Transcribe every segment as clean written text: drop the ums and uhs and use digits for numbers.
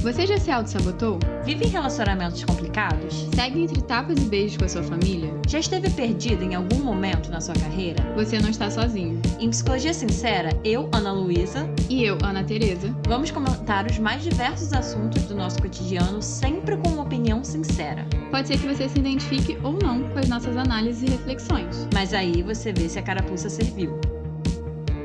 Você já se auto-sabotou? Vive em relacionamentos complicados? Segue entre tapas e beijos com a sua família? Já esteve perdido em algum momento na sua carreira? Você não está sozinho. Em Psicologia Sincera, eu, Ana Luísa, e eu, Ana Tereza, vamos comentar os mais diversos assuntos do nosso cotidiano, sempre com uma opinião sincera. Pode ser que você se identifique ou não com as nossas análises e reflexões. Mas aí você vê se a carapuça serviu.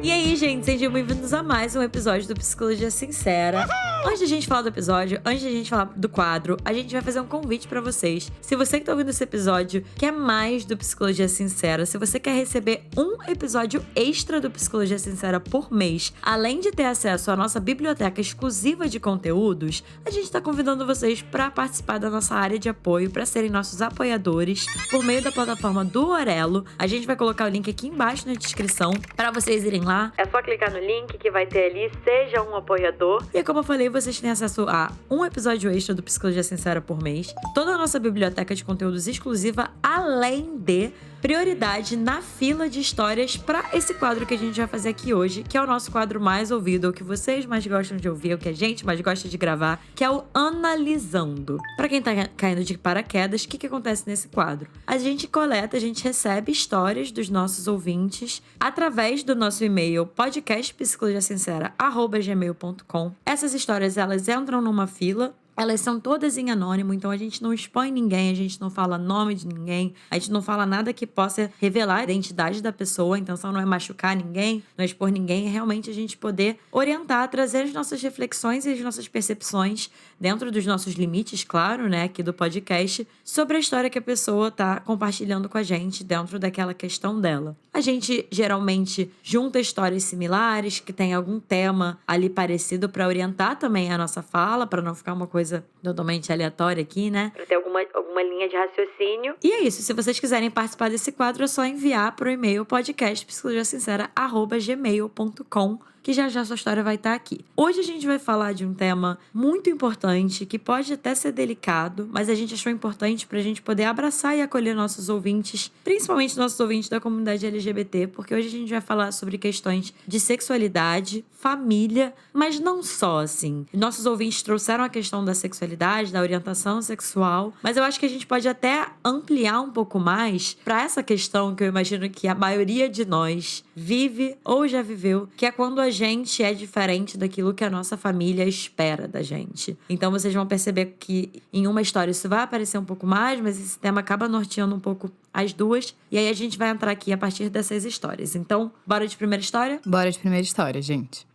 E aí, gente, sejam bem-vindos a mais um episódio do Psicologia Sincera. Antes de a gente falar do episódio, antes de a gente falar do quadro, a gente vai fazer um convite pra vocês. Se você que tá ouvindo esse episódio quer mais do Psicologia Sincera, se você quer receber um episódio extra do Psicologia Sincera por mês, além de ter acesso à nossa biblioteca exclusiva de conteúdos, a gente tá convidando vocês pra participar da nossa área de apoio, pra serem nossos apoiadores por meio da plataforma do Orelo. A gente vai colocar o link aqui embaixo na descrição pra vocês irem lá. É só clicar no link que vai ter ali, seja um apoiador. E como eu falei, vocês têm acesso a um episódio extra do Psicologia Sincera por mês, toda a nossa biblioteca de conteúdos exclusiva, além de prioridade na fila de histórias para esse quadro que a gente vai fazer aqui hoje, que é o nosso quadro mais ouvido, o que vocês mais gostam de ouvir, o que a gente mais gosta de gravar, que é o Analisando. Para quem tá caindo de paraquedas, o que acontece nesse quadro? A gente coleta, a gente recebe histórias dos nossos ouvintes através do nosso e-mail podcastpsicologiasincera@gmail.com. Essas histórias, elas entram numa fila. Elas são todas em anônimo, então a gente não expõe ninguém, a gente não fala nome de ninguém, a gente não fala nada que possa revelar a identidade da pessoa. A intenção não é machucar ninguém, não é expor ninguém, é realmente a gente poder orientar, trazer as nossas reflexões e as nossas percepções dentro dos nossos limites, claro, né, aqui do podcast, sobre a história que a pessoa tá compartilhando com a gente dentro daquela questão dela. A gente geralmente junta histórias similares, que tem algum tema ali parecido para orientar também a nossa fala, para não ficar uma coisa totalmente aleatória aqui, né? Pra ter alguma linha de raciocínio. E é isso. Se vocês quiserem participar desse quadro, é só enviar pro e-mail podcastpsicologiasincera@gmail.com, que já sua história vai estar aqui. Hoje a gente vai falar de um tema muito importante, que pode até ser delicado, mas a gente achou importante pra gente poder abraçar e acolher nossos ouvintes, principalmente nossos ouvintes da comunidade LGBT, porque hoje a gente vai falar sobre questões de sexualidade, família, mas não só, assim. Nossos ouvintes trouxeram a questão da sexualidade, da orientação sexual, mas eu acho que a gente pode até ampliar um pouco mais pra essa questão que eu imagino que a maioria de nós vive ou já viveu, que é quando a gente é diferente daquilo que a nossa família espera da gente. Então vocês vão perceber que em uma história isso vai aparecer um pouco mais, mas esse tema acaba norteando um pouco as duas. E aí a gente vai entrar aqui a partir dessas histórias. Então, bora de primeira história? Bora de primeira história, gente.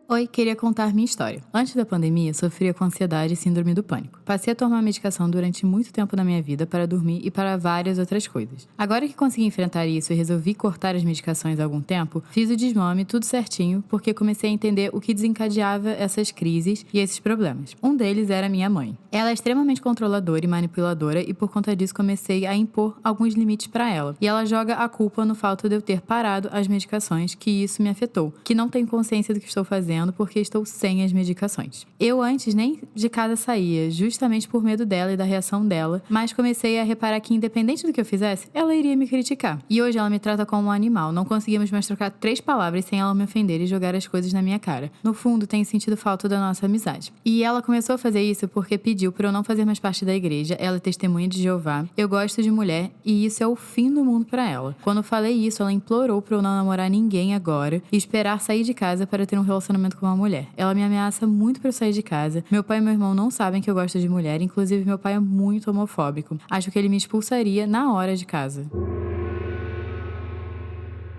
Oi, queria contar minha história. Antes da pandemia, sofria com ansiedade e síndrome do pânico. Passei a tomar medicação durante muito tempo na minha vida para dormir e para várias outras coisas. Agora que consegui enfrentar isso e resolvi cortar as medicações há algum tempo, fiz o desmame tudo certinho, porque comecei a entender o que desencadeava essas crises e esses problemas. Um deles era minha mãe. Ela é extremamente controladora e manipuladora e por conta disso comecei a impor alguns limites para ela. E ela joga a culpa no fato de eu ter parado as medicações, que isso me afetou, que não tenho consciência do que estou fazendo porque estou sem as medicações. Eu antes nem de casa saía, justamente por medo dela e da reação dela, mas comecei a reparar que independente do que eu fizesse, ela iria me criticar. E hoje ela me trata como um animal, não conseguimos mais trocar 3 palavras sem ela me ofender e jogar as coisas na minha cara. No fundo, tenho sentido falta da nossa amizade. E ela começou a fazer isso porque pediu para eu não fazer mais parte da igreja, ela é testemunha de Jeová, eu gosto de mulher e isso é o fim do mundo para ela. Quando eu falei isso, ela implorou para eu não namorar ninguém agora e esperar sair de casa para ter um relacionamento com uma mulher. Ela me ameaça muito pra eu sair de casa. Meu pai e meu irmão não sabem que eu gosto de mulher, inclusive meu pai é muito homofóbico. Acho que ele me expulsaria na hora de casa.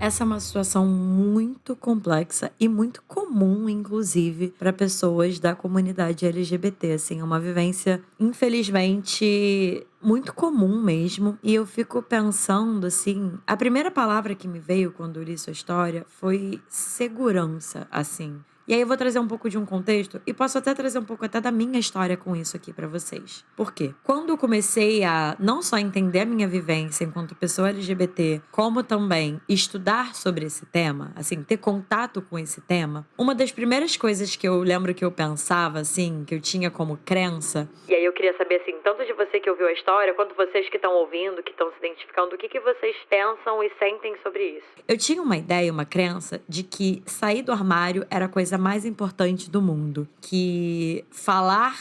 Essa é uma situação muito complexa e muito comum, inclusive, para pessoas da comunidade LGBT. Assim, é uma vivência, infelizmente, muito comum mesmo. E eu fico pensando, assim, a primeira palavra que me veio quando eu li sua história foi segurança, assim. E aí eu vou trazer um pouco de um contexto e posso até trazer um pouco até da minha história com isso aqui pra vocês. Por quê? Quando eu comecei a não só entender a minha vivência enquanto pessoa LGBT, como também estudar sobre esse tema, assim, ter contato com esse tema, uma das primeiras coisas que eu lembro que eu pensava, assim, que eu tinha como crença, e aí eu queria saber, assim, tanto de você que ouviu a história, quanto vocês que estão ouvindo, que estão se identificando, o que vocês pensam e sentem sobre isso? Eu tinha uma ideia, uma crença de que sair do armário era a coisa coisa mais importante do mundo. Que falar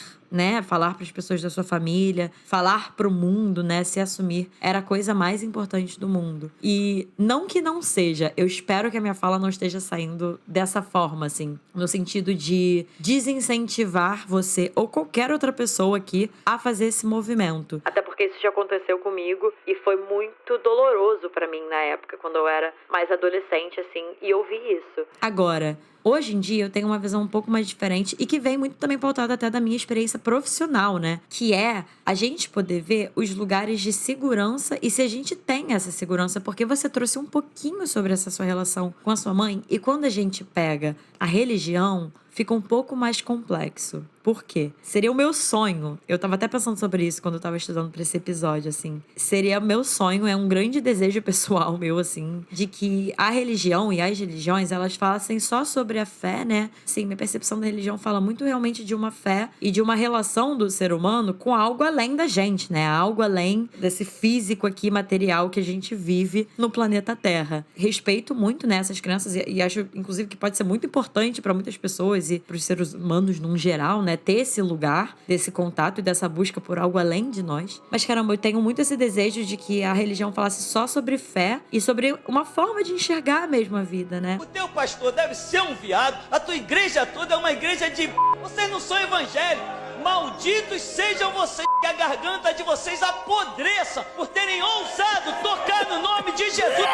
para as pessoas da sua família, falar pro mundo, né, se assumir, era a coisa mais importante do mundo. E não que não seja, eu espero que a minha fala não esteja saindo dessa forma, assim, no sentido de desincentivar você ou qualquer outra pessoa aqui a fazer esse movimento. Até porque isso já aconteceu comigo e foi muito doloroso pra mim na época, quando eu era mais adolescente, assim, e eu vi isso. Agora, hoje em dia eu tenho uma visão um pouco mais diferente e que vem muito também pautada até da minha experiência profissional, né? Que é a gente poder ver os lugares de segurança e se a gente tem essa segurança, porque você trouxe um pouquinho sobre essa sua relação com a sua mãe e quando a gente pega a religião, fica um pouco mais complexo. Por quê? Seria o meu sonho. Eu tava até pensando sobre isso quando eu tava estudando pra esse episódio, assim. Seria meu sonho, é um grande desejo pessoal meu, assim, de que a religião e as religiões, elas falassem só sobre a fé, né? Sim, minha percepção da religião fala muito realmente de uma fé e de uma relação do ser humano com algo além da gente, né? Algo além desse físico aqui, material que a gente vive no planeta Terra. Respeito muito, né, essas crenças e acho, inclusive, que pode ser muito importante pra muitas pessoas e pros seres humanos num geral, né? Ter esse lugar, desse contato e dessa busca por algo além de nós. Mas, caramba, eu tenho muito esse desejo de que a religião falasse só sobre fé e sobre uma forma de enxergar mesmo a vida, né? O teu pastor deve ser um viado, a tua igreja toda é uma igreja de... Vocês não são evangélicos. Malditos sejam vocês, que a garganta de vocês apodreça por terem ousado tocar no nome de Jesus.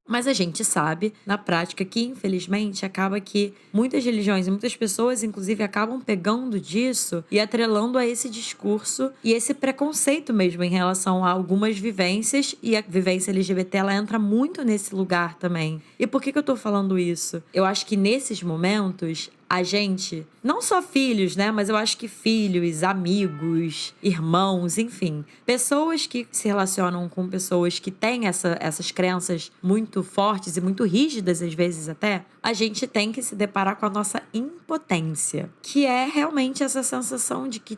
Mas a gente sabe, na prática, que infelizmente acaba que muitas religiões e muitas pessoas, inclusive, acabam pegando disso e atrelando a esse discurso e esse preconceito mesmo em relação a algumas vivências, e a vivência LGBT, ela entra muito nesse lugar também. E por que eu tô falando isso? Eu acho que nesses momentos, a gente, não só filhos, né? Mas eu acho que filhos, amigos, irmãos, enfim. Pessoas que se relacionam com pessoas que têm essas crenças muito fortes e muito rígidas, às vezes até, a gente tem que se deparar com a nossa impotência. Que é realmente essa sensação de que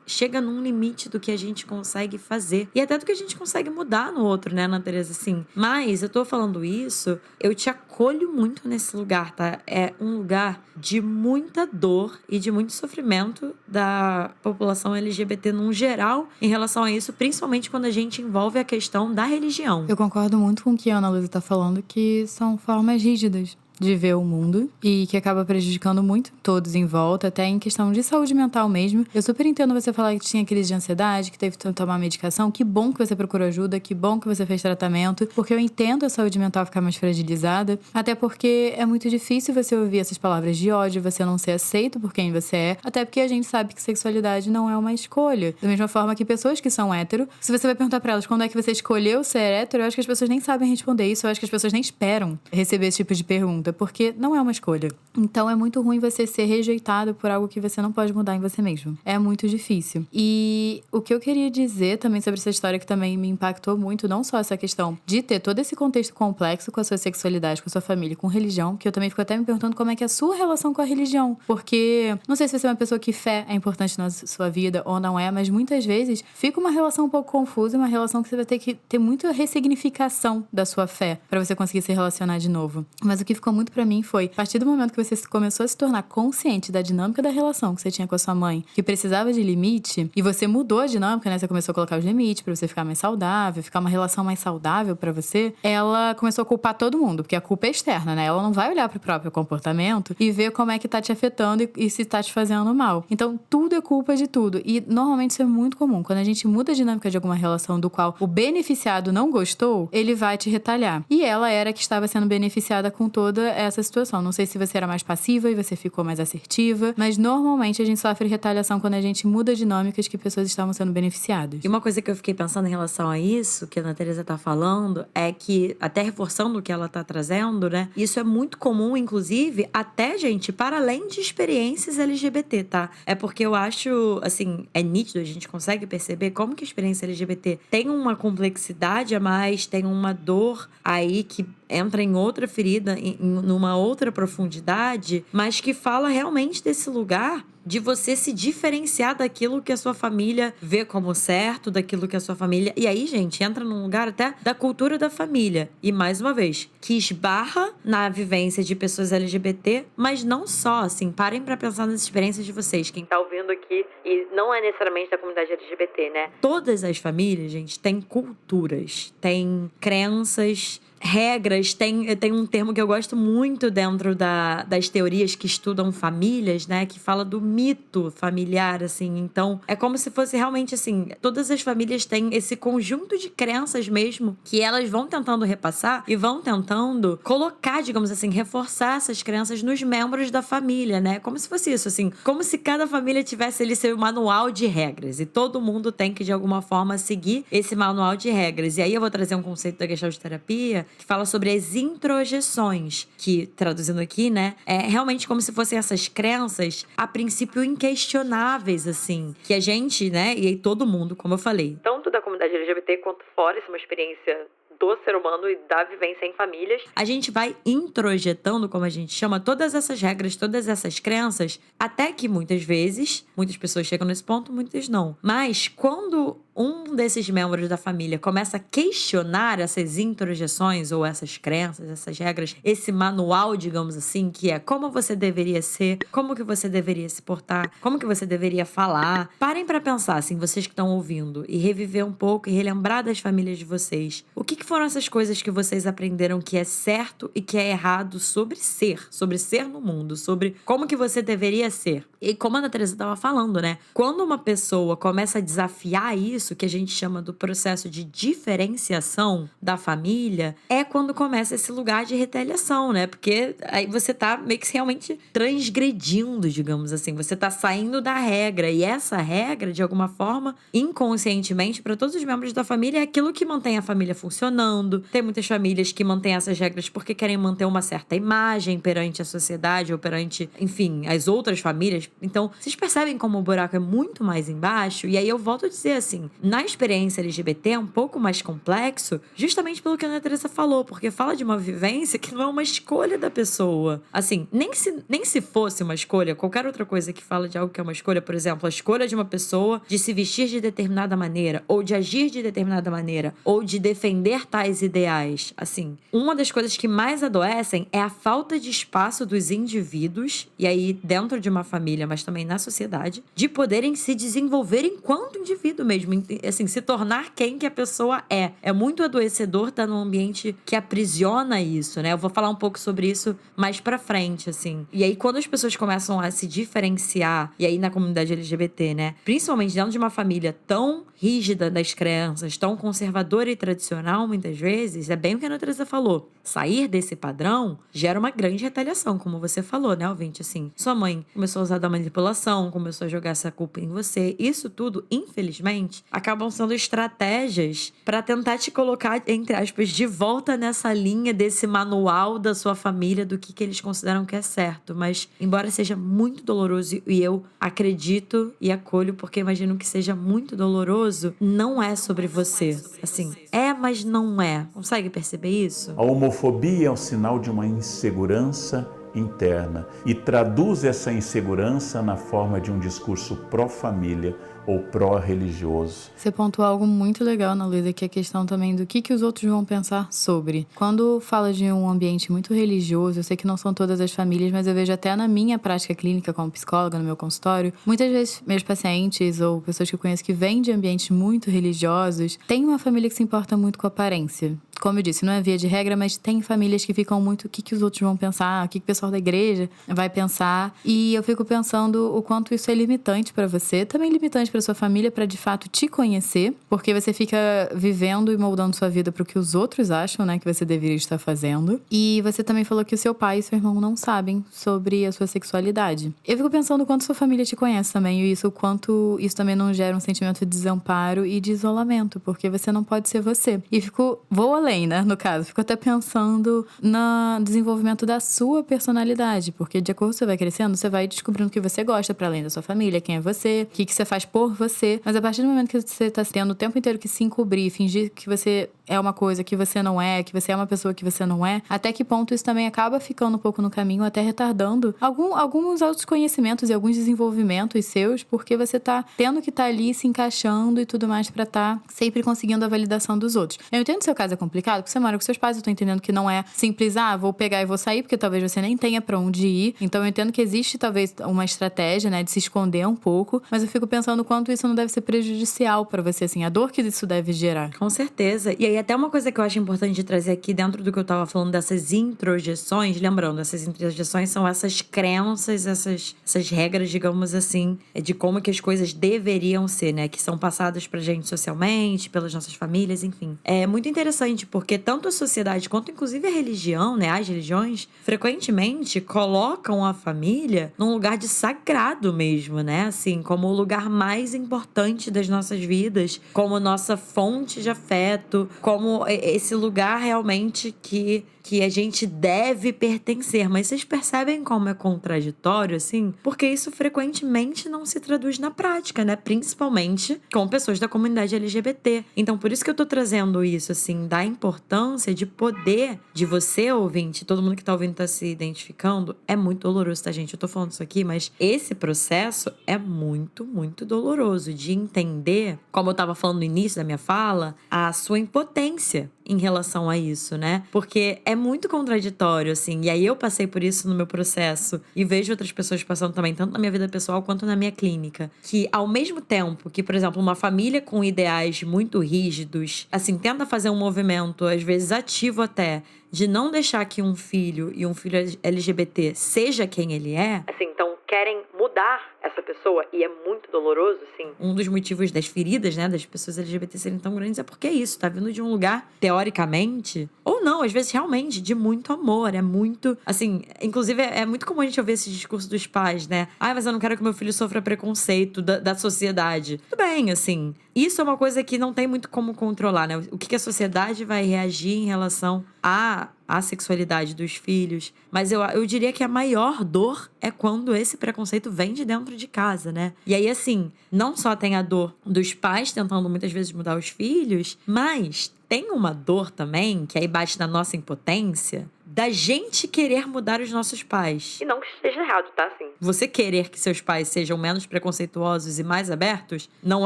chega num limite do que a gente consegue fazer. E até do que a gente consegue mudar no outro, né, Ana Teresa? Assim. Mas eu tô falando isso, eu te acolho muito nesse lugar, tá? É um lugar de muita dor e de muito sofrimento da população LGBT num geral em relação a isso, principalmente quando a gente envolve a questão da religião. Eu concordo muito com o que a Ana Luísa tá falando, que são formas rígidas de ver o mundo e que acaba prejudicando muito todos em volta, até em questão de saúde mental mesmo. Eu super entendo você falar que tinha crise de ansiedade, que teve que tomar medicação. Que bom que você procurou ajuda, que bom que você fez tratamento, porque eu entendo a saúde mental ficar mais fragilizada, até porque é muito difícil você ouvir essas palavras de ódio, você não ser aceito por quem você é, até porque a gente sabe que sexualidade não é uma escolha. Da mesma forma que pessoas que são hétero, se você vai perguntar pra elas quando é que você escolheu ser hétero, eu acho que as pessoas nem sabem responder isso, eu acho que as pessoas nem esperam receber esse tipo de pergunta, porque não é uma escolha. Então é muito ruim você ser rejeitado por algo que você não pode mudar em você mesmo. É muito difícil. E o que eu queria dizer também sobre essa história que também me impactou muito, não só essa questão de ter todo esse contexto complexo com a sua sexualidade, com a sua família, com religião, que eu também fico até me perguntando como é que é a sua relação com a religião. Porque não sei se você é uma pessoa que fé é importante na sua vida ou não é, mas muitas vezes fica uma relação um pouco confusa, uma relação que você vai ter que ter muita ressignificação da sua fé pra você conseguir se relacionar de novo. Mas o que ficou muito pra mim foi, a partir do momento que você começou a se tornar consciente da dinâmica da relação que você tinha com a sua mãe, que precisava de limite, e você mudou a dinâmica, né? Você começou a colocar os limites pra você ficar mais saudável, ficar uma relação mais saudável pra você, ela começou a culpar todo mundo, porque a culpa é externa, né? Ela não vai olhar pro próprio comportamento e ver como é que tá te afetando e se tá te fazendo mal. Então, tudo é culpa de tudo. E, normalmente, isso é muito comum. Quando a gente muda a dinâmica de alguma relação do qual o beneficiado não gostou, ele vai te retalhar. E ela era que estava sendo beneficiada com toda essa situação. Não sei se você era mais passiva e você ficou mais assertiva, mas normalmente a gente sofre retaliação quando a gente muda dinâmicas que pessoas estavam sendo beneficiadas. E uma coisa que eu fiquei pensando em relação a isso, que a Ana Teresa tá falando, é que, até reforçando o que ela tá trazendo, né? Isso é muito comum, inclusive, até, gente, para além de experiências LGBT, tá? É porque eu acho, assim, é nítido, a gente consegue perceber como que a experiência LGBT tem uma complexidade a mais, tem uma dor aí que entra em outra ferida, numa outra profundidade, mas que fala realmente desse lugar de você se diferenciar daquilo que a sua família vê como certo, daquilo que a sua família... E aí, gente, entra num lugar até da cultura da família. E, mais uma vez, que esbarra na vivência de pessoas LGBT, mas não só, assim, parem pra pensar nas experiências de vocês. Quem tá ouvindo aqui, e não é necessariamente da comunidade LGBT, né? Todas as famílias, gente, têm culturas, têm crenças... regras, tem um termo que eu gosto muito dentro das teorias que estudam famílias, né? Que fala do mito familiar, assim. Então, é como se fosse realmente, assim, todas as famílias têm esse conjunto de crenças mesmo, que elas vão tentando repassar e vão tentando colocar, digamos assim, reforçar essas crenças nos membros da família, né? Como se fosse isso, assim. Como se cada família tivesse ali seu manual de regras. E todo mundo tem que, de alguma forma, seguir esse manual de regras. E aí eu vou trazer um conceito da Gestalt terapia que fala sobre as introjeções, que, traduzindo aqui, né, é realmente como se fossem essas crenças, a princípio, inquestionáveis, assim, que a gente, né, e todo mundo, como eu falei, tanto da comunidade LGBT quanto fora, isso é uma experiência do ser humano e da vivência em famílias, a gente vai introjetando, como a gente chama, todas essas regras, todas essas crenças, até que muitas vezes, muitas pessoas chegam nesse ponto, muitas não. Mas quando um desses membros da família começa a questionar essas introjeções ou essas crenças, essas regras, esse manual, digamos assim, que é como você deveria ser, como que você deveria se portar, como que você deveria falar. Parem pra pensar, assim, vocês que estão ouvindo, e reviver um pouco e relembrar das famílias de vocês. O que foram essas coisas que vocês aprenderam que é certo e que é errado sobre ser no mundo, sobre como que você deveria ser? E como a Ana Teresa estava falando, né? Quando uma pessoa começa a desafiar isso, que a gente chama do processo de diferenciação da família, é quando começa esse lugar de retaliação, né? Porque aí você tá meio que realmente transgredindo, digamos assim. Você tá saindo da regra. E essa regra, de alguma forma, inconscientemente, para todos os membros da família, é aquilo que mantém a família funcionando. Tem muitas famílias que mantêm essas regras porque querem manter uma certa imagem perante a sociedade ou perante, enfim, as outras famílias. Então, vocês percebem como o buraco é muito mais embaixo? E aí eu volto a dizer assim, na experiência LGBT é um pouco mais complexo, justamente pelo que a Ana Teresa falou, porque fala de uma vivência que não é uma escolha da pessoa. Assim, nem se fosse uma escolha, qualquer outra coisa que fala de algo que é uma escolha, por exemplo, a escolha de uma pessoa de se vestir de determinada maneira, ou de agir de determinada maneira, ou de defender tais ideais. Assim, uma das coisas que mais adoecem é a falta de espaço dos indivíduos, e aí dentro de uma família, mas também na sociedade, de poderem se desenvolver enquanto indivíduo mesmo, assim, se tornar quem que a pessoa é. É muito adoecedor estar num ambiente que aprisiona isso, né? Eu vou falar um pouco sobre isso mais pra frente, assim. E aí, quando as pessoas começam a se diferenciar, e aí na comunidade LGBT, né? Principalmente dentro de uma família tão rígida das crenças, tão conservadora e tradicional, muitas vezes, é bem o que a Ana Teresa falou. Sair desse padrão gera uma grande retaliação, como você falou, né, ouvinte? Assim, sua mãe começou a usar da manipulação, começou a jogar essa culpa em você. Isso tudo, infelizmente, acabam sendo estratégias para tentar te colocar, entre aspas, de volta nessa linha desse manual da sua família, do que eles consideram que é certo. Mas, embora seja muito doloroso, e eu acredito e acolho, porque imagino que seja muito doloroso, não é sobre você. Assim, mas não é. Consegue perceber isso? A homofobia é um sinal de uma insegurança interna e traduz essa insegurança na forma de um discurso pró-família ou pró-religioso. Você pontuou algo muito legal, Ana Luísa, que é a questão também do que os outros vão pensar sobre. Quando fala de um ambiente muito religioso, eu sei que não são todas as famílias, mas eu vejo até na minha prática clínica como psicóloga, no meu consultório, muitas vezes meus pacientes ou pessoas que eu conheço que vêm de ambientes muito religiosos, tem uma família que se importa muito com a aparência. Como eu disse, não é via de regra, mas tem famílias que ficam muito o que os outros vão pensar, o que o pessoal da igreja vai pensar. E eu fico pensando o quanto isso é limitante para você, também limitante para sua família, para de fato te conhecer, porque você fica vivendo e moldando sua vida para o que os outros acham, né, que você deveria estar fazendo. E você também falou que o seu pai e seu irmão não sabem sobre a sua sexualidade. Eu fico pensando o quanto sua família te conhece também, e o quanto isso também não gera um sentimento de desamparo e de isolamento, porque você não pode ser você. E vou além, né, no caso, fico até pensando no desenvolvimento da sua personalidade, porque de acordo com você vai crescendo, você vai descobrindo o que você gosta para além da sua família, quem é você, o que você faz por você, mas a partir do momento que você tá tendo o tempo inteiro que se encobrir, fingir que você é uma coisa, que você não é, que você é uma pessoa que você não é, até que ponto isso também acaba ficando um pouco no caminho, até retardando alguns autoconhecimentos e alguns desenvolvimentos seus, porque você tá tendo que estar ali se encaixando e tudo mais pra estar sempre conseguindo a validação dos outros. Eu entendo que seu caso é complicado, porque você mora com seus pais, eu tô entendendo que não é simples, vou pegar e vou sair, porque talvez você nem tenha pra onde ir. Então eu entendo que existe talvez uma estratégia, né, de se esconder um pouco, mas eu fico pensando o quanto isso não deve ser prejudicial pra você, assim, a dor que isso deve gerar. Com certeza. E aí até uma coisa que eu acho importante de trazer aqui dentro do que eu tava falando dessas introjeções, lembrando, essas introjeções são essas crenças, essas regras, digamos assim, de como que as coisas deveriam ser, né, que são passadas pra gente socialmente, pelas nossas famílias, enfim. É muito interessante porque tanto a sociedade quanto inclusive a religião, né, as religiões, frequentemente colocam a família num lugar de sagrado mesmo, né, assim, como o lugar mais importante das nossas vidas, como nossa fonte de afeto, como esse lugar realmente que a gente deve pertencer. Mas vocês percebem como é contraditório, assim? Porque isso frequentemente não se traduz na prática, né? Principalmente com pessoas da comunidade LGBT. Então, por isso que eu tô trazendo isso, assim, da importância de poder, de você, ouvinte, todo mundo que tá ouvindo tá se identificando, é muito doloroso, tá, gente? Eu tô falando isso aqui, mas esse processo é muito, muito doloroso de entender, como eu tava falando no início da minha fala, a sua impotência em relação a isso, né? Porque é muito contraditório, assim. E aí eu passei por isso no meu processo e vejo outras pessoas passando também, tanto na minha vida pessoal quanto na minha clínica. Que ao mesmo tempo que, por exemplo, uma família com ideais muito rígidos, assim, tenta fazer um movimento, às vezes ativo até, de não deixar que um filho e um filho LGBT seja quem ele é. Assim, então querem mudar essa pessoa e é muito doloroso, assim. Um dos motivos das feridas, né, das pessoas LGBT serem tão grandes é porque é isso, tá vindo de um lugar, teoricamente, ou não, às vezes realmente, de muito amor, é muito, assim, inclusive é muito comum a gente ouvir esse discurso dos pais, né, mas eu não quero que meu filho sofra preconceito da sociedade. Tudo bem, assim, isso é uma coisa que não tem muito como controlar, né, o que a sociedade vai reagir em relação à sexualidade dos filhos, mas eu diria que a maior dor é quando esse preconceito vem de dentro de casa, né? E aí, assim, não só tem a dor dos pais tentando muitas vezes mudar os filhos, mas tem uma dor também, que aí bate na nossa impotência, da gente querer mudar os nossos pais. E não que esteja errado, tá? Assim, você querer que seus pais sejam menos preconceituosos e mais abertos, não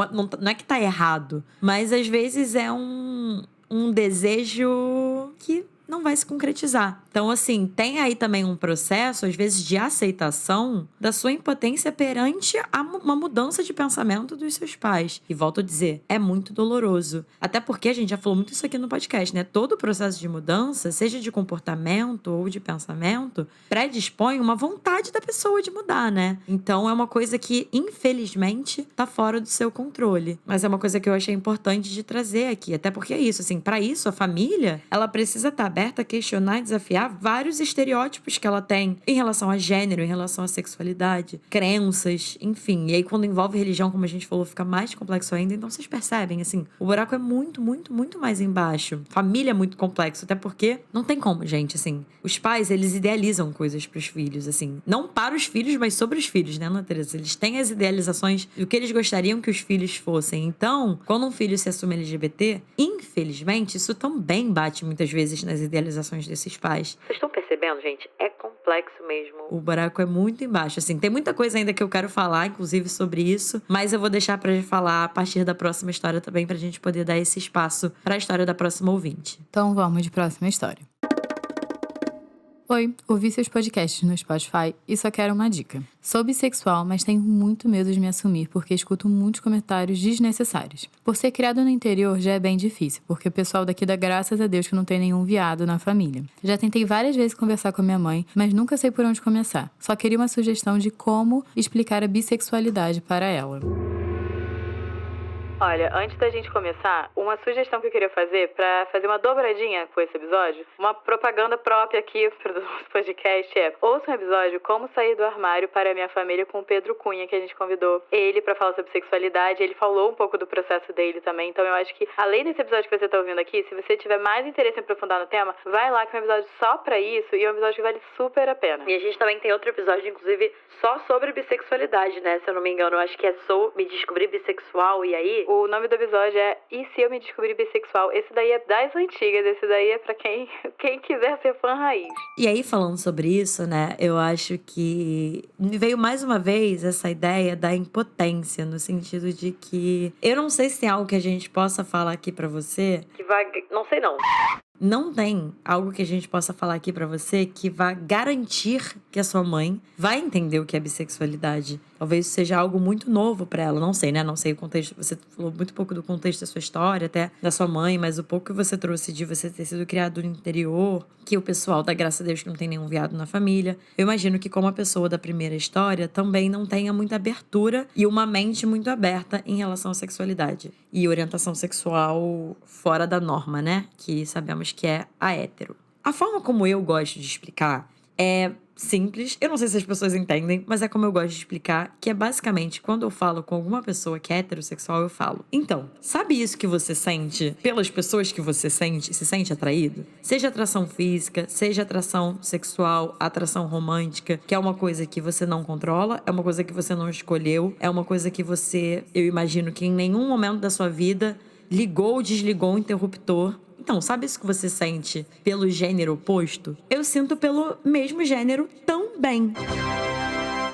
é que tá errado, mas às vezes é um desejo que não vai se concretizar. Então, assim, tem aí também um processo, às vezes, de aceitação da sua impotência perante uma mudança de pensamento dos seus pais. E volto a dizer, é muito doloroso. Até porque a gente já falou muito isso aqui no podcast, né? Todo processo de mudança, seja de comportamento ou de pensamento, predispõe uma vontade da pessoa de mudar, né? Então, é uma coisa que, infelizmente, tá fora do seu controle. Mas é uma coisa que eu achei importante de trazer aqui. Até porque é isso, assim, pra isso, a família, ela precisa estar aberta a questionar e desafiar vários estereótipos que ela tem em relação a gênero, em relação à sexualidade, crenças, enfim. E aí, quando envolve religião, como a gente falou, fica mais complexo ainda. Então, vocês percebem, assim, o buraco é muito, muito, muito mais embaixo. Família é muito complexo, até porque não tem como, gente, assim. Os pais, eles idealizam coisas pros filhos, assim. Não para os filhos, mas sobre os filhos, né, Ana Teresa? Eles têm as idealizações do que eles gostariam que os filhos fossem. Então, quando um filho se assume LGBT, infelizmente, isso também bate muitas vezes nas idealizações desses pais. Vocês estão percebendo, gente? É complexo mesmo. O buraco é muito embaixo, assim. Tem muita coisa ainda que eu quero falar, inclusive, sobre isso, mas eu vou deixar pra falar a partir da próxima história também, pra gente poder dar esse espaço pra história da próxima ouvinte. Então vamos de próxima história. Oi, ouvi seus podcasts no Spotify e só quero uma dica. Sou bissexual, mas tenho muito medo de me assumir porque escuto muitos comentários desnecessários. Por ser criado no interior já é bem difícil, porque o pessoal daqui dá graças a Deus que não tem nenhum viado na família. Já tentei várias vezes conversar com a minha mãe, mas nunca sei por onde começar. Só queria uma sugestão de como explicar a bissexualidade para ela. Olha, antes da gente começar, uma sugestão que eu queria fazer pra fazer uma dobradinha com esse episódio, uma propaganda própria aqui pro nosso podcast é: ouça um episódio Como Sair do Armário para a Minha Família com o Pedro Cunha, que a gente convidou ele pra falar sobre sexualidade. Ele falou um pouco do processo dele também, então eu acho que além desse episódio que você tá ouvindo aqui, se você tiver mais interesse em aprofundar no tema, vai lá que é um episódio só pra isso e é um episódio que vale super a pena. E a gente também tem outro episódio, inclusive, só sobre bissexualidade, né? Se eu não me engano, eu acho que é Me Descobrir Bissexual, e aí o nome do episódio é E Se Eu Me Descobrir Bissexual? Esse daí é das antigas, esse daí é pra quem quiser ser fã raiz. E aí, falando sobre isso, né, eu acho que me veio mais uma vez essa ideia da impotência, no sentido de que eu não sei se tem algo que a gente possa falar aqui pra você que vai... Não sei não. Não tem algo que a gente possa falar aqui pra você que vá garantir que a sua mãe vai entender o que é bissexualidade. Talvez seja algo muito novo pra ela. Não sei, né? Não sei o contexto. Você falou muito pouco do contexto da sua história, até da sua mãe, mas o pouco que você trouxe de você ter sido criado no interior, que o pessoal dá graças a Deus que não tem nenhum viado na família. Eu imagino que, como a pessoa da primeira história, também não tenha muita abertura e uma mente muito aberta em relação à sexualidade e orientação sexual fora da norma, né? Que sabemos que é a hétero. A forma como eu gosto de explicar é simples. Eu não sei se as pessoas entendem, mas é como eu gosto de explicar, que é basicamente quando eu falo com alguma pessoa que é heterossexual, eu falo: então, sabe isso que você sente pelas pessoas que você se sente atraído? Seja atração física, seja atração sexual, atração romântica, que é uma coisa que você não controla, é uma coisa que você não escolheu, é uma coisa que você, eu imagino que em nenhum momento da sua vida ligou ou desligou o interruptor. Então, sabe isso que você sente pelo gênero oposto? Eu sinto pelo mesmo gênero também.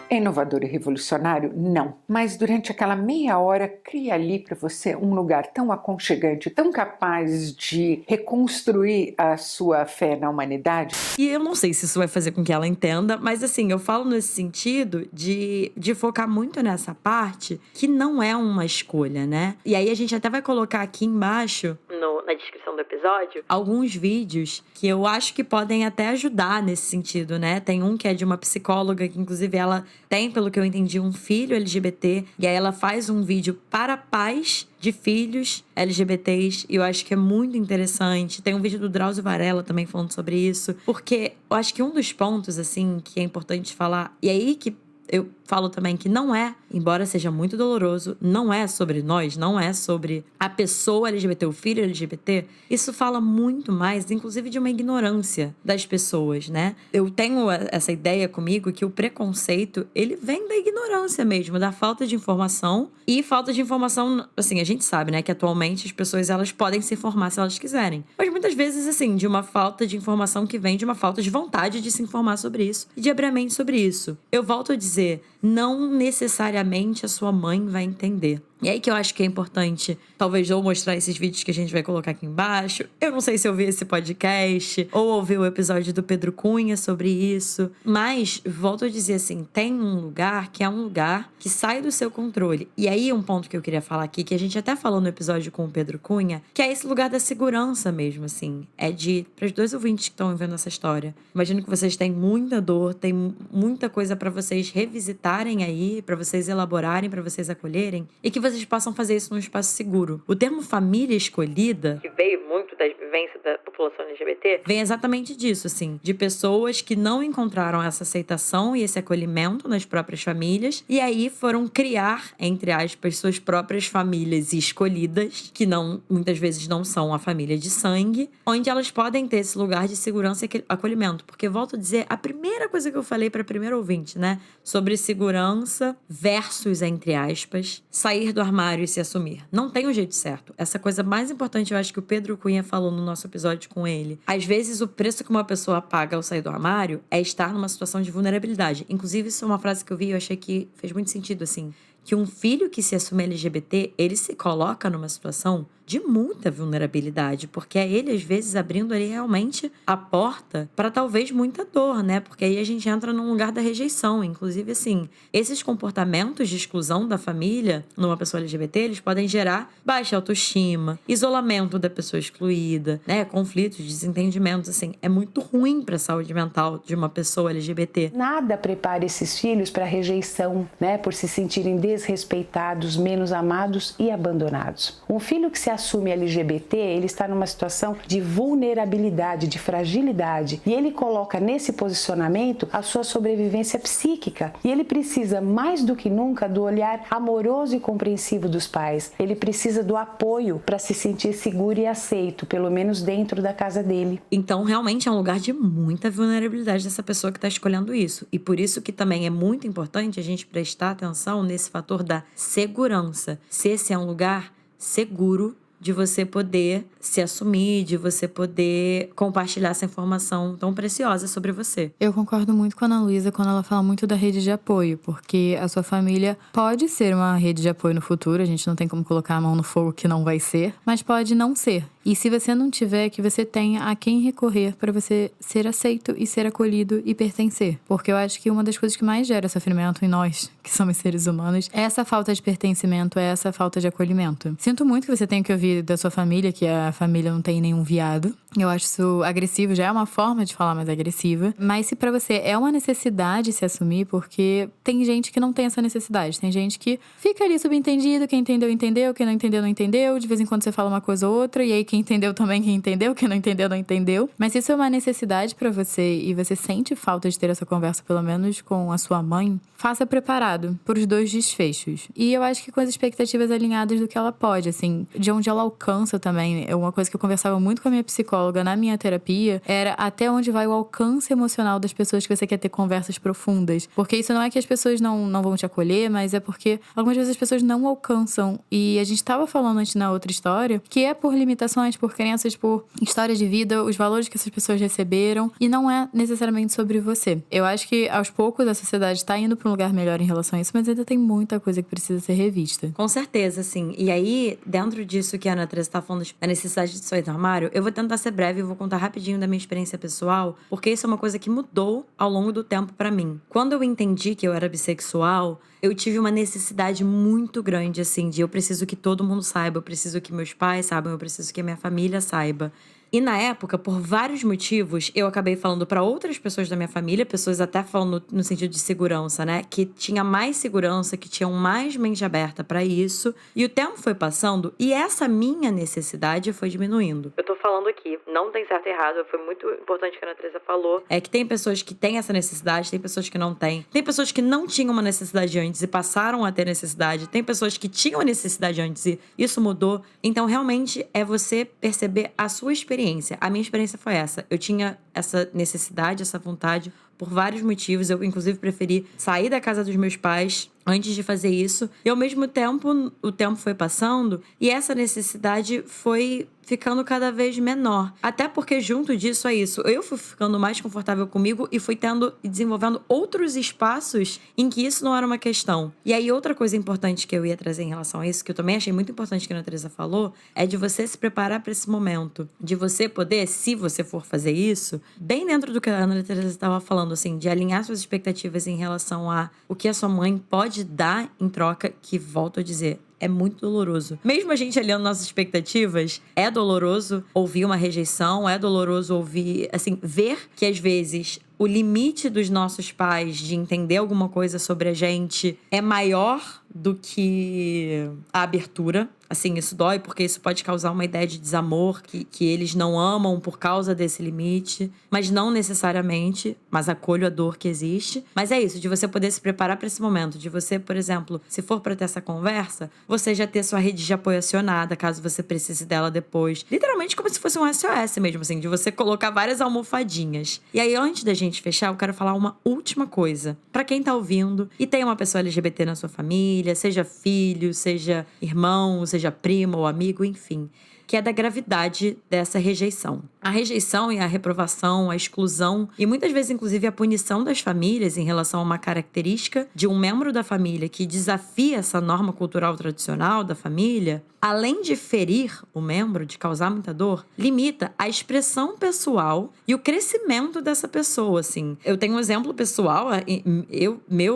É inovador e revolucionário? Não. Mas durante aquela meia hora, cria ali para você um lugar tão aconchegante, tão capaz de reconstruir a sua fé na humanidade. E eu não sei se isso vai fazer com que ela entenda, mas assim, eu falo nesse sentido de focar muito nessa parte que não é uma escolha, né? E aí a gente até vai colocar aqui embaixo, na descrição do episódio, alguns vídeos que eu acho que podem até ajudar nesse sentido, né? Tem um que é de uma psicóloga, que inclusive ela tem, pelo que eu entendi, um filho LGBT, e aí ela faz um vídeo para pais de filhos LGBTs, e eu acho que é muito interessante. Tem um vídeo do Drauzio Varela também falando sobre isso, porque eu acho que um dos pontos, assim, que é importante falar, e aí que eu falo também que não é, embora seja muito doloroso, não é sobre nós, não é sobre a pessoa LGBT, o filho LGBT. Isso fala muito mais, inclusive, de uma ignorância das pessoas, né? Eu tenho essa ideia comigo que o preconceito, ele vem da ignorância mesmo, da falta de informação. E falta de informação, assim, a gente sabe, né, que atualmente as pessoas, elas podem se informar se elas quiserem. Mas muitas vezes, assim, de uma falta de informação que vem de uma falta de vontade de se informar sobre isso e de abrir a mente sobre isso. Eu volto a dizer, não necessariamente a sua mãe vai entender. E aí que eu acho que é importante, talvez, ou mostrar esses vídeos que a gente vai colocar aqui embaixo. Eu não sei se eu vi esse podcast, ou ouvi o episódio do Pedro Cunha sobre isso. Mas, volto a dizer assim, tem um lugar que é um lugar que sai do seu controle. E aí, um ponto que eu queria falar aqui, que a gente até falou no episódio com o Pedro Cunha, que é esse lugar da segurança mesmo, assim. É para os dois ouvintes que estão vendo essa história. Imagino que vocês têm muita dor, tem muita coisa para vocês revisitarem aí, para vocês elaborarem, para vocês acolherem. E que vocês possam fazer isso num espaço seguro. O termo família escolhida, que veio muito da vivência da população LGBT, vem exatamente disso, assim, de pessoas que não encontraram essa aceitação e esse acolhimento nas próprias famílias, e aí foram criar, entre aspas, suas próprias famílias escolhidas, que não, muitas vezes não são a família de sangue, onde elas podem ter esse lugar de segurança e acolhimento. Porque, volto a dizer, a primeira coisa que eu falei para a primeira ouvinte, né, sobre segurança versus, entre aspas, sair do armário e se assumir. Não tem um jeito certo. Essa coisa mais importante, eu acho que o Pedro Cunha falou no nosso episódio com ele. Às vezes, o preço que uma pessoa paga ao sair do armário é estar numa situação de vulnerabilidade. Inclusive, isso é uma frase que eu vi e eu achei que fez muito sentido, assim. Que um filho que se assume LGBT, ele se coloca numa situação de muita vulnerabilidade, porque é ele, às vezes, abrindo ali realmente a porta para talvez muita dor, né? Porque aí a gente entra num lugar da rejeição. Inclusive, assim, esses comportamentos de exclusão da família numa pessoa LGBT, eles podem gerar baixa autoestima, isolamento da pessoa excluída, né? Conflitos, desentendimentos, assim. É muito ruim para a saúde mental de uma pessoa LGBT. Nada prepara esses filhos para rejeição, né? Por se sentirem desrespeitados, menos amados e abandonados. Um filho que se assume LGBT, ele está numa situação de vulnerabilidade, de fragilidade, e ele coloca nesse posicionamento a sua sobrevivência psíquica, e ele precisa mais do que nunca do olhar amoroso e compreensivo dos pais. Ele precisa do apoio para se sentir seguro e aceito, pelo menos dentro da casa dele. Então, realmente é um lugar de muita vulnerabilidade dessa pessoa que está escolhendo isso, e por isso que também é muito importante a gente prestar atenção nesse fator da segurança. Se esse é um lugar seguro de você poder se assumir, de você poder compartilhar essa informação tão preciosa sobre você. Eu concordo muito com a Ana Luísa quando ela fala muito da rede de apoio, porque a sua família pode ser uma rede de apoio no futuro, a gente não tem como colocar a mão no fogo que não vai ser, mas pode não ser. E se você não tiver, que você tenha a quem recorrer para você ser aceito e ser acolhido e pertencer. Porque eu acho que uma das coisas que mais gera sofrimento em nós, que somos seres humanos, é essa falta de pertencimento, é essa falta de acolhimento. Sinto muito que você tenha que ouvir da sua família que a família não tem nenhum viado. Eu acho isso agressivo, já é uma forma de falar mais agressiva. Mas se pra você é uma necessidade se assumir, porque tem gente que não tem essa necessidade. Tem gente que fica ali subentendido, quem entendeu, entendeu, quem não entendeu, não entendeu. De vez em quando você fala uma coisa ou outra, e aí quem entendeu também, quem entendeu, quem não entendeu, não entendeu. Mas se isso é uma necessidade pra você e você sente falta de ter essa conversa, pelo menos com a sua mãe, faça preparado pros 2 desfechos. E eu acho que com as expectativas alinhadas do que ela pode, assim, de onde ela alcança também. É uma coisa que eu conversava muito com a minha psicóloga na minha terapia, era até onde vai o alcance emocional das pessoas que você quer ter conversas profundas. Porque isso não é que as pessoas não vão te acolher, mas é porque algumas vezes as pessoas não alcançam. E a gente tava falando antes na outra história, que é por limitações, por crenças, por história de vida, os valores que essas pessoas receberam, e não é necessariamente sobre você. Eu acho que aos poucos a sociedade tá indo pra um lugar melhor em relação a isso, mas ainda tem muita coisa que precisa ser revista. Com certeza, sim. E aí, dentro disso que a Ana Teresa tá falando, da necessidade de sair do armário, eu vou tentar ser breve e vou contar rapidinho da minha experiência pessoal, porque isso é uma coisa que mudou ao longo do tempo pra mim. Quando eu entendi que eu era bissexual, eu tive uma necessidade muito grande, assim, de eu preciso que todo mundo saiba, eu preciso que meus pais saibam, eu preciso que a minha família saiba. E na época, por vários motivos, eu acabei falando pra outras pessoas da minha família, pessoas até falando no sentido de segurança, né? Que tinha mais segurança, que tinham mais mente aberta pra isso. E o tempo foi passando e essa minha necessidade foi diminuindo. Eu tô falando aqui, não tem certo e errado, foi muito importante que a Ana Teresa falou. É que tem pessoas que têm essa necessidade, tem pessoas que não têm. Tem pessoas que não tinham uma necessidade antes e passaram a ter necessidade. Tem pessoas que tinham a necessidade antes e isso mudou. Então, realmente, é você perceber a sua experiência. A minha experiência foi essa. Eu tinha essa necessidade, essa vontade, por vários motivos. Eu, inclusive, preferi sair da casa dos meus pais antes de fazer isso. E, ao mesmo tempo, o tempo foi passando e essa necessidade foi ficando cada vez menor. Até porque, junto disso, é isso. Eu fui ficando mais confortável comigo e fui tendo e desenvolvendo outros espaços em que isso não era uma questão. E aí, outra coisa importante que eu ia trazer em relação a isso, que eu também achei muito importante que a Ana Teresa falou, é de você se preparar para esse momento. De você poder, se você for fazer isso, bem dentro do que a Ana Teresa estava falando, assim, de alinhar suas expectativas em relação a o que a sua mãe pode dar em troca, que, volto a dizer, é muito doloroso. Mesmo a gente alinhando nossas expectativas, é doloroso ouvir uma rejeição, é doloroso ouvir, assim, ver que às vezes o limite dos nossos pais de entender alguma coisa sobre a gente é maior do que a abertura. Assim, isso dói porque isso pode causar uma ideia de desamor, que eles não amam por causa desse limite, mas não necessariamente, mas acolho a dor que existe. Mas é isso, de você poder se preparar para esse momento, de você, por exemplo, se for para ter essa conversa, você já ter sua rede de apoio acionada, caso você precise dela depois. Literalmente como se fosse um SOS mesmo, assim, de você colocar várias almofadinhas. E aí, antes da gente fechar, eu quero falar uma última coisa. Para quem tá ouvindo e tem uma pessoa LGBT na sua família, seja filho, seja irmão, seja primo ou amigo, enfim, que é da gravidade dessa rejeição. A rejeição e a reprovação, a exclusão e muitas vezes, inclusive, a punição das famílias em relação a uma característica de um membro da família que desafia essa norma cultural tradicional da família, além de ferir o membro, de causar muita dor, limita a expressão pessoal e o crescimento dessa pessoa, assim. Eu tenho um exemplo pessoal,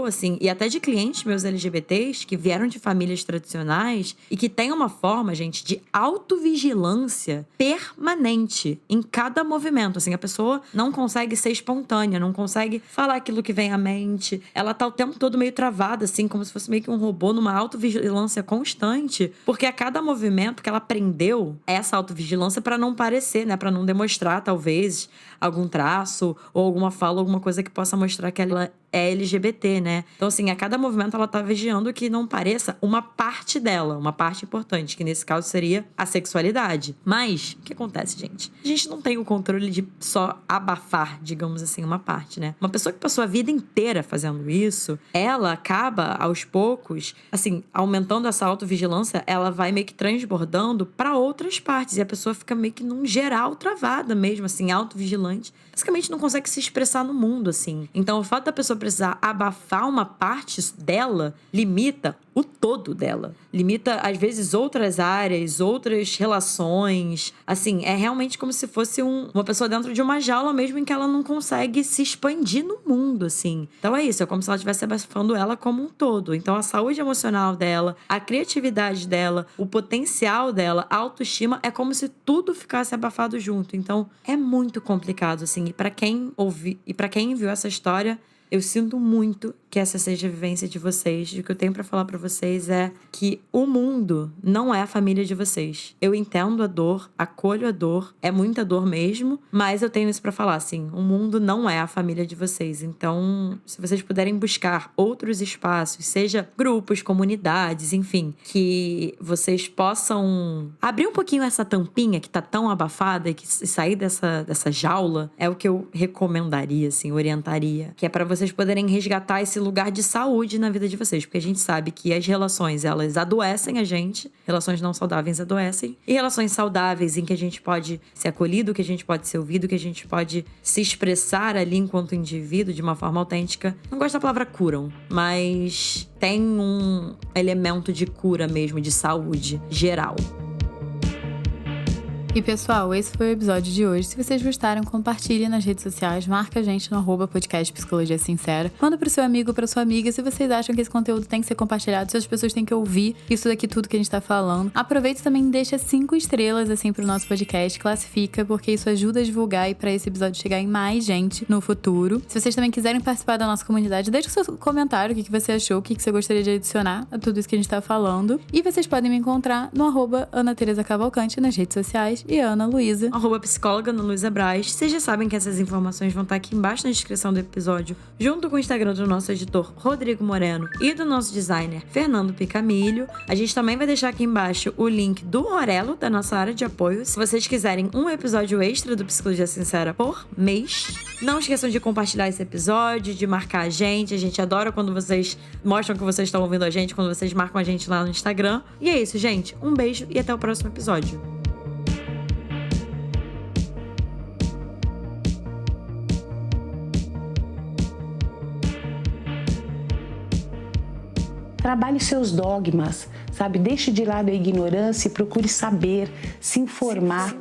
assim, e até de clientes meus LGBTs que vieram de famílias tradicionais e que têm uma forma, gente, de autovigilância permanente em cada movimento, assim. A pessoa não consegue ser espontânea, não consegue falar aquilo que vem à mente. Ela tá o tempo todo meio travada, assim, como se fosse meio que um robô numa autovigilância constante, porque a cada movimento que ela aprendeu essa autovigilância para não parecer, né? Para não demonstrar, talvez, algum traço ou alguma fala, alguma coisa que possa mostrar que ela é LGBT, né? Então, assim, a cada movimento ela tá vigiando que não pareça uma parte dela, uma parte importante, que nesse caso seria a sexualidade. Mas, o que acontece, gente? A gente não tem o controle de só abafar, digamos assim, uma parte, né? Uma pessoa que passou a vida inteira fazendo isso, ela acaba, aos poucos, assim, aumentando essa autovigilância, ela vai meio que transbordando para outras partes. E a pessoa fica meio que num geral travada mesmo, assim, autovigilante. Basicamente não consegue se expressar no mundo, assim. Então, o fato da pessoa precisar abafar uma parte dela limita o todo dela. Limita, às vezes, outras áreas, outras relações. Assim, é realmente como se fosse uma pessoa dentro de uma jaula mesmo, em que ela não consegue se expandir no mundo, assim. Então é isso, é como se ela estivesse abafando ela como um todo. Então a saúde emocional dela, a criatividade dela, o potencial dela, a autoestima, é como se tudo ficasse abafado junto. Então é muito complicado, assim. E pra quem viu essa história, eu sinto muito que essa seja a vivência de vocês. O que eu tenho pra falar pra vocês é que o mundo não é a família de vocês. Eu entendo a dor, acolho a dor, é muita dor mesmo, mas eu tenho isso pra falar, assim, o mundo não é a família de vocês. Então, se vocês puderem buscar outros espaços, seja grupos, comunidades, enfim, que vocês possam abrir um pouquinho essa tampinha que tá tão abafada e sair dessa jaula, é o que eu recomendaria, assim, orientaria, que é pra vocês poderem resgatar esse lugar de saúde na vida de vocês, porque a gente sabe que as relações, elas adoecem a gente, relações não saudáveis adoecem, e relações saudáveis em que a gente pode ser acolhido, que a gente pode ser ouvido, que a gente pode se expressar ali enquanto indivíduo de uma forma autêntica. Não gosto da palavra curam, mas tem um elemento de cura mesmo, de saúde geral. E pessoal, esse foi o episódio de hoje. Se vocês gostaram, compartilhem nas redes sociais, marca a gente no @podcast Psicologia Sincera. Manda pro seu amigo, pra sua amiga. Se vocês acham que esse conteúdo tem que ser compartilhado, se as pessoas têm que ouvir isso daqui, tudo que a gente tá falando. Aproveita e também deixa 5 estrelas, assim, pro nosso podcast, classifica, porque isso ajuda a divulgar e pra esse episódio chegar em mais gente no futuro. Se vocês também quiserem participar da nossa comunidade, deixa o seu comentário, o que você achou, o que você gostaria de adicionar a tudo isso que a gente tá falando. E vocês podem me encontrar no @Ana Tereza Cavalcante nas redes sociais. E Ana Luísa, @psicóloga Ana Luísa Braz. Vocês já sabem que essas informações vão estar aqui embaixo na descrição do episódio, junto com o Instagram do nosso editor Rodrigo Moreno e do nosso designer Fernando Picamilho. A gente também vai deixar aqui embaixo o link do Orelo, da nossa área de apoio. Se vocês quiserem um episódio extra do Psicologia Sincera por mês, não esqueçam de compartilhar esse episódio, de marcar a gente adora quando vocês mostram que vocês estão ouvindo a gente, quando vocês marcam a gente lá no Instagram. E é isso, gente. Um beijo e até o próximo episódio. Trabalhe seus dogmas, sabe? Deixe de lado a ignorância e procure saber, se informar.